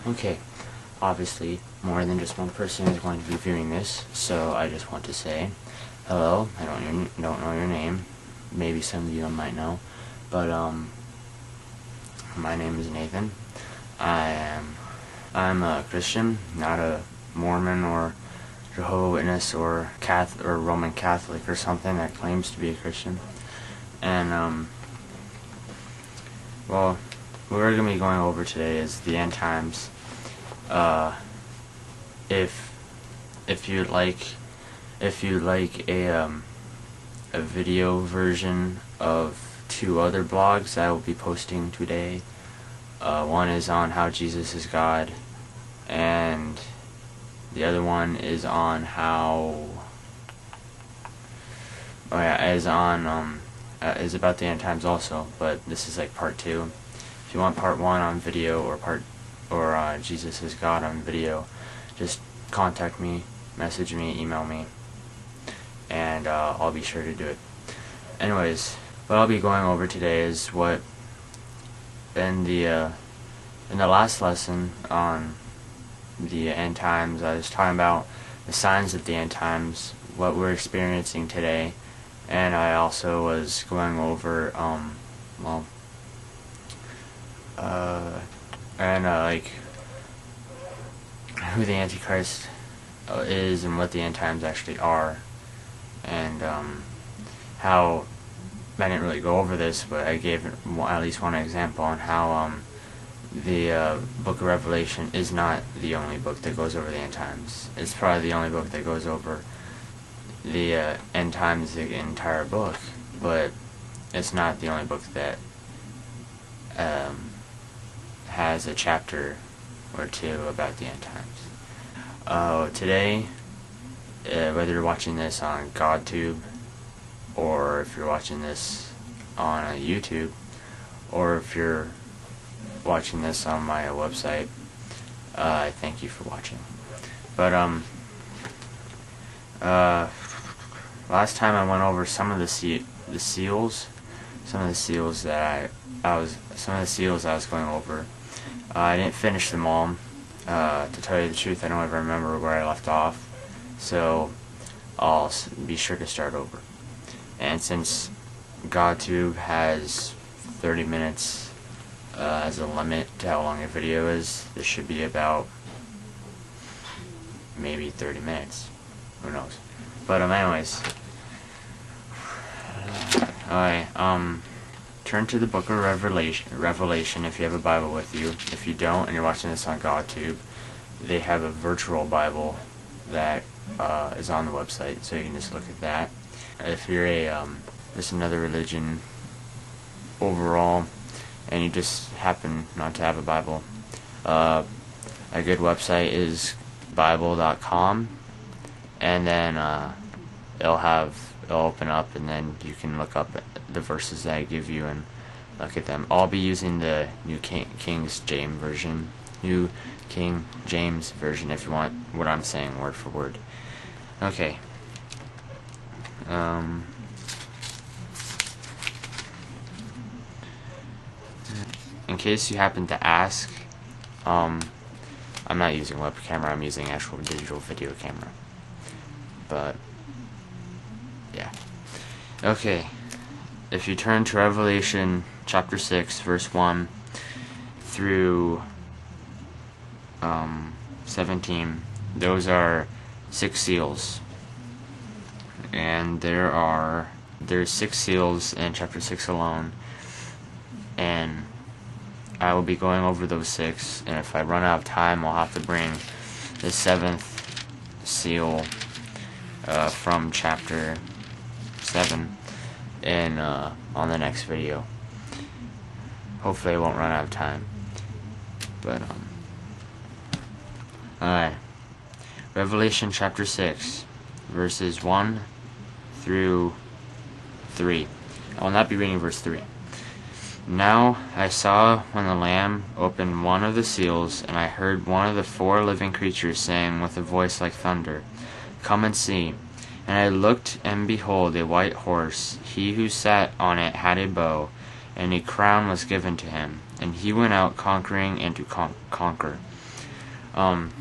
Okay, obviously more than just one person is going to be viewing this, so I just want to say hello. I don't know your name. Maybe some of you I might know, but my name is Nathan. I'm a Christian, not a Mormon or Jehovah's Witness or Catholic or Roman Catholic or something that claims to be a Christian. And well, what we're gonna be going over today is the end times. If you'd like a video version of two other blogs I will be posting today. One is on how Jesus is God, and the other one is on how is about the end times also, but this is like part 2. If you want part 1 on video or Jesus is God on video, just contact me, message me, email me, and I'll be sure to do it. Anyways, what I'll be going over today is what in the last lesson on the end times, I was talking about the signs of the end times, what we're experiencing today, and I also was going over like who the Antichrist is and what the end times actually are, and how I didn't really go over this, but I gave at least one example on how the book of Revelation is not the only book that goes over the end times. It's probably the only book that goes over the end times, the entire book, but it's not the only book that has a chapter or two about the end times. Today, whether you're watching this on Godtube, or if you're watching this on YouTube, or if you're watching this on my website, I thank you for watching. But last time I went over some of the seals that I was going over. I didn't finish them all. To tell you the truth, I don't ever remember where I left off, so I'll be sure to start over. And since Godtube has 30 minutes as a limit to how long a video is, this should be about maybe 30 minutes. Who knows? But anyways, alright, turn to the book of Revelation if you have a Bible with you. If you don't and you're watching this on Godtube, they have a virtual Bible that is on the website, so you can just look at that. If you're just another religion overall, and you just happen not to have a Bible, a good website is Bible.com, and then it'll open up, and then you can look up the verses that I give you and look at them. I'll be using the New King James version, if you want what I'm saying word for word. Okay. In case you happen to ask, I'm not using web camera, I'm using actual digital video camera. But yeah. Okay. If you turn to Revelation chapter 6, verse 1 through 17, those are 6 seals. And there's 6 seals in chapter 6 alone, and I will be going over those 6, and if I run out of time, I'll have to bring the 7th seal from chapter 7 in on the next video. Hopefully I won't run out of time. But alright. Revelation chapter 6, verses 1 through 3. I will not be reading verse 3. Now I saw when the Lamb opened one of the seals, and I heard one of the 4 living creatures saying with a voice like thunder, "Come and see." And I looked, and behold, a white horse. He who sat on it had a bow, and a crown was given to him, and he went out conquering and to conquer. On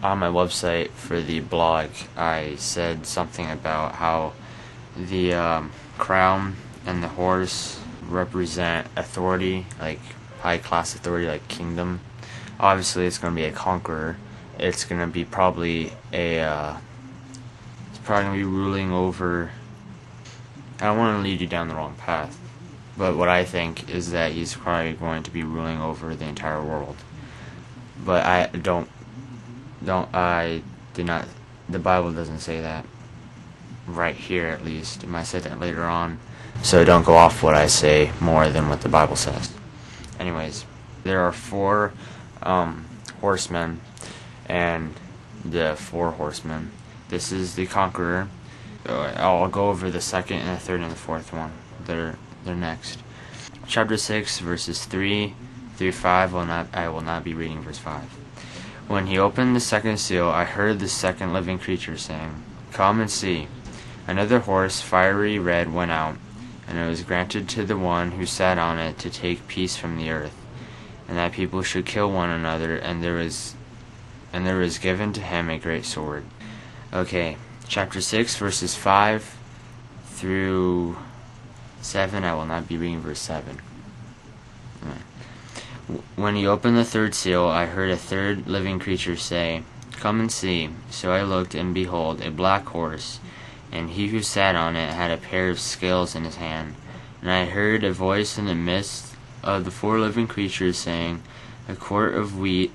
my website for the blog, I said something about how the crown and the horse represent authority, like high class authority, like kingdom. Obviously, it's going to be a conqueror. It's going to be probably it's probably going to be ruling over. I don't want to lead you down the wrong path, but what I think is that he's probably going to be ruling over the entire world. But I did not, the Bible doesn't say that. Right here, at least. It might say that later on. So don't go off what I say more than what the Bible says. Anyways, there are 4 horsemen, and the 4 horsemen. This is the conqueror. I'll go over the second and the third and the fourth one. They're next. Chapter 6, verses 3 through 5. I will not be reading verse 5. When he opened the second seal, I heard the second living creature saying, "Come and see." Another horse, fiery red, went out, and it was granted to the one who sat on it to take peace from the earth, and that people should kill one another, and there was given to him a great sword. Okay, chapter 6, verses 5 through 7. I will not be reading verse 7. When he opened the third seal, I heard a third living creature say, "Come and see." So I looked, and behold, a black horse, and he who sat on it had a pair of scales in his hand. And I heard a voice in the midst of the 4 living creatures saying, "A quart of wheat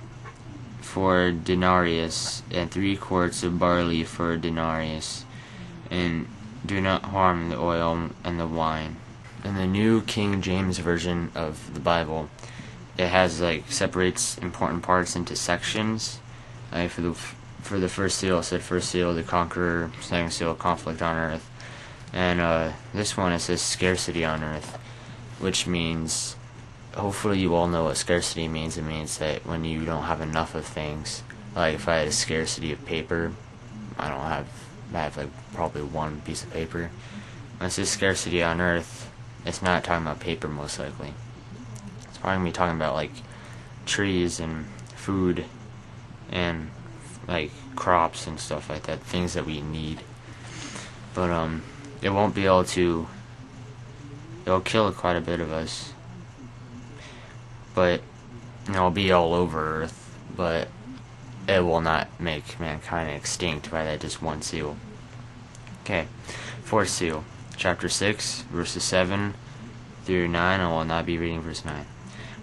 for a denarius, and 3 quarts of barley for a denarius, and do not harm the oil and the wine." In the New King James Version of the Bible, it has separates important parts into sections. For the first seal, it said first seal, the conqueror; second seal, conflict on earth. And this one, it says scarcity on earth, which means, hopefully you all know what scarcity means. It means that when you don't have enough of things, like if I had a scarcity of paper, I have probably 1 piece of paper. When it says scarcity on earth, it's not talking about paper most likely. It's probably going to be talking about trees and food and crops and stuff like that, things that we need. But it won't be able to, it'll kill quite a bit of us. But it'll be all over Earth, but it will not make mankind extinct by that just 1 seal. Okay, 4th seal, chapter 6, verses 7 through 9. I will not be reading verse 9.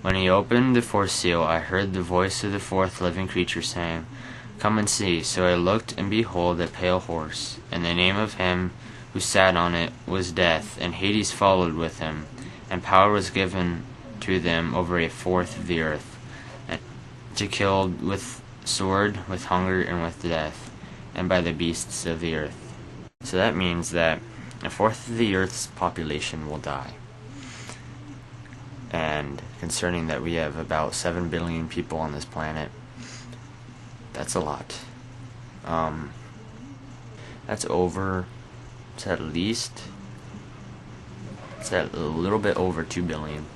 When he opened the 4th seal, I heard the voice of the 4th living creature saying, "Come and see." So I looked, and behold, a pale horse, and the name of him who sat on it was Death, and Hades followed with him, and power was given to them over 1/4 of the earth, and to kill with sword, with hunger, and with death, and by the beasts of the earth. So that means that 1/4 of the earth's population will die. And concerning that we have about 7 billion people on this planet, that's a lot. That's over, it's at a little bit over 2 billion.